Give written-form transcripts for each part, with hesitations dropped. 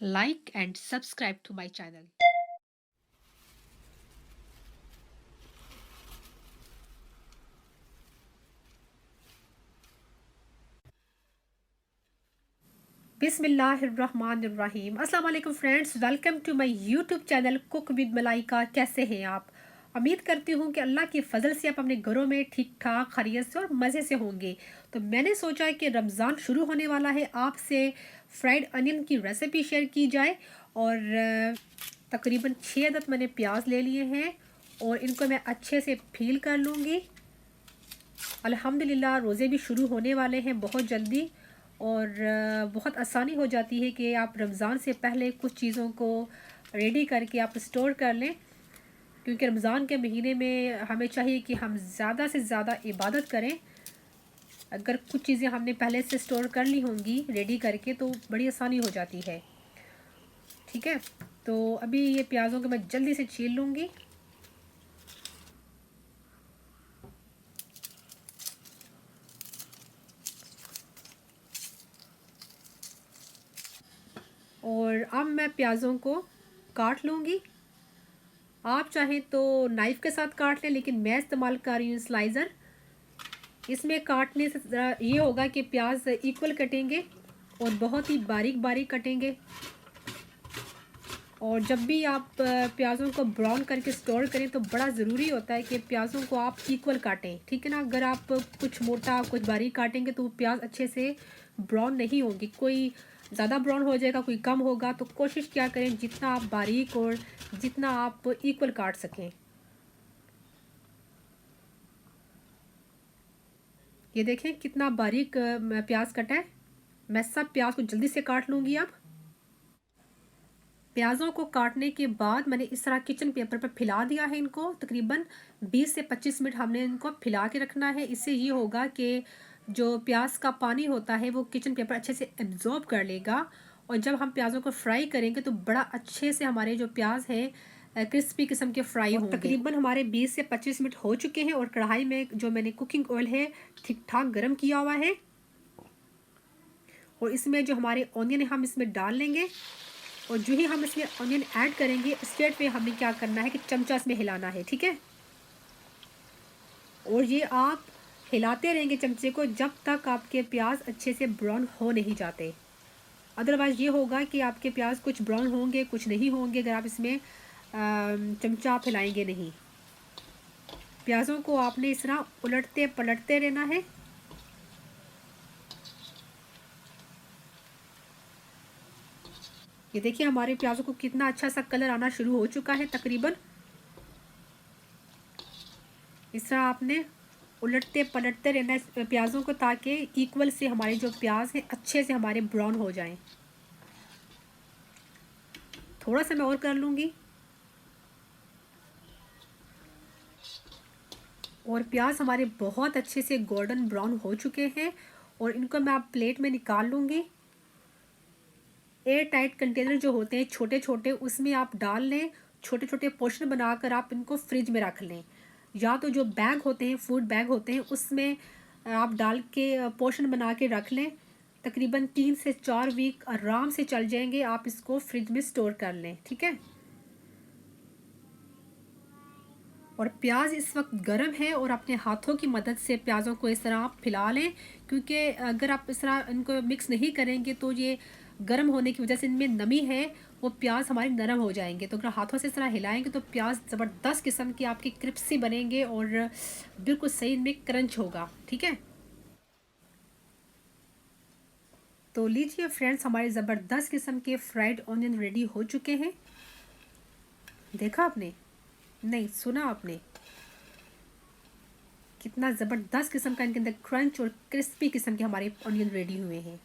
like and subscribe to my channel. बिस्मिल्लाहिर्रहमानिर्रहीम। अस्सलाम वालेकुम friends, welcome to my YouTube channel cook with Malaika. कैसे हैं आप? उम्मीद करती हूँ कि अल्लाह की फ़ज़ल से आप अपने घरों में ठीक ठाक खैरियत से और मज़े से होंगे। तो मैंने सोचा कि रमज़ान शुरू होने वाला है, आपसे फ्राइड अनियन की रेसिपी शेयर की जाए। और तकरीबन 6 अदद मैंने प्याज ले लिए हैं और इनको मैं अच्छे से पील कर लूँगी। अल्हम्दुलिल्लाह रोज़े भी शुरू होने वाले हैं बहुत जल्दी, और बहुत आसानी हो जाती है कि आप रमज़ान से पहले कुछ चीज़ों को रेडी करके आप स्टोर कर लें, क्योंकि रमज़ान के महीने में हमें चाहिए कि हम ज़्यादा से ज़्यादा इबादत करें। अगर कुछ चीज़ें हमने पहले से स्टोर कर ली होंगी रेडी करके तो बड़ी आसानी हो जाती है। ठीक है, तो अभी ये प्याज़ों को मैं जल्दी से छील लूँगी। और अब मैं प्याज़ों को काट लूँगी। आप चाहें तो नाइफ़ के साथ काट लें, लेकिन मैं इस्तेमाल कर रही हूँ स्लाइज़र। इसमें काटने से ये होगा कि प्याज इक्वल कटेंगे और बहुत ही बारीक बारीक कटेंगे। और जब भी आप प्याज़ों को ब्राउन करके स्टोर करें तो बड़ा ज़रूरी होता है कि प्याज़ों को आप इक्वल काटें, ठीक है ना। अगर आप कुछ मोटा कुछ बारीक काटेंगे तो प्याज अच्छे से ब्राउन नहीं होंगी, कोई ज़्यादा ब्राउन हो जाएगा, कोई कम होगा। तो कोशिश क्या करें जितना आप बारीक और जितना आप इक्वल काट सकें। ये देखें कितना बारीक प्याज कटा है। मैं सब प्याज को जल्दी से काट लूँगी। अब प्याज़ों को काटने के बाद मैंने इस तरह किचन पेपर पर फैला दिया है इनको। तकरीबन 20 से 25 मिनट हमने इनको फैला के रखना है। इससे ये होगा कि जो प्याज का पानी होता है वो किचन पेपर अच्छे से एब्जॉर्ब कर लेगा, और जब हम प्याज़ों को फ्राई करेंगे तो बड़ा अच्छे से हमारे जो प्याज है क्रिस्पी किस्म के फ्राई होंगे। तकरीबन हमारे 20 से 25 मिनट हो चुके हैं और कढ़ाई में जो मैंने कुकिंग ऑयल है ठीक ठाक गर्म किया हुआ है, और इसमें जो हमारे ऑनियन है हम इसमें डाल लेंगे। और जो ही हम इसमें ऑनियन ऐड करेंगे स्ट्रेट में हमें क्या करना है कि चमचा इसमें हिलाना है, ठीक है। और ये आप हिलाते रहेंगे चमचे को जब तक आपके प्याज अच्छे से ब्राउन हो नहीं जाते। अदरवाइज़ ये होगा कि आपके प्याज कुछ ब्राउन होंगे कुछ नहीं होंगे अगर आप इसमें चमचा आप हिलाएंगे नहीं। प्याज़ों को आपने इस तरह उलटते पलटते रहना है। ये देखिए हमारे प्याज़ों को कितना अच्छा सा कलर आना शुरू हो चुका है। तकरीबन इस तरह आपने उलटते पलटते रहना है प्याज़ों को, ताकि इक्वल से हमारे जो प्याज हैं अच्छे से हमारे ब्राउन हो जाएं। थोड़ा सा मैं और कर लूँगी। और प्याज हमारे बहुत अच्छे से गोल्डन ब्राउन हो चुके हैं, और इनको मैं आप प्लेट में निकाल लूँगी। एयर टाइट कंटेनर जो होते हैं छोटे छोटे उसमें आप डाल लें, छोटे छोटे पोर्शन बनाकर आप इनको फ्रिज में रख लें, या तो जो बैग होते हैं फूड बैग होते हैं उसमें आप डाल के पोर्शन बना के रख लें। तकरीबन 3 से 4 वीक आराम से चल जाएंगे, आप इसको फ्रिज में स्टोर कर लें, ठीक है। और प्याज इस वक्त गर्म है और अपने हाथों की मदद से प्याज़ों को इस तरह आप फैला लें, क्योंकि अगर आप इस तरह इनको मिक्स नहीं करेंगे तो ये गर्म होने की वजह से इनमें नमी है, वो प्याज हमारे नरम हो जाएंगे। तो अगर हाथों से इस तरह हिलाएंगे तो प्याज ज़बरदस्त किस्म के आपके क्रिस्पी बनेंगे और बिल्कुल सही इनमें क्रंच होगा, ठीक है। तो लीजिए फ्रेंड्स, हमारे ज़बरदस्त किस्म के फ्राइड ऑनियन रेडी हो चुके हैं। देखा आपने? नहीं, सुना आपने? कितना ज़बरदस्त किस्म का इनके अंदर क्रंच और क्रिस्पी किस्म के हमारे ऑनियन रेडी हुए हैं।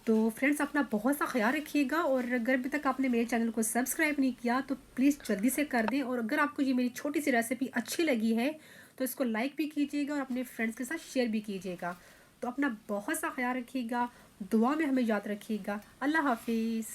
तो फ्रेंड्स अपना बहुत सा ख्याल रखिएगा, और अगर अभी तक आपने मेरे चैनल को सब्सक्राइब नहीं किया तो प्लीज़ जल्दी से कर दें। और अगर आपको ये मेरी छोटी सी रेसिपी अच्छी लगी है तो इसको लाइक भी कीजिएगा और अपने फ्रेंड्स के साथ शेयर भी कीजिएगा। तो अपना बहुत सा ख्याल रखिएगा, दुआ में हमें याद रखिएगा। अल्लाह हाफिज़।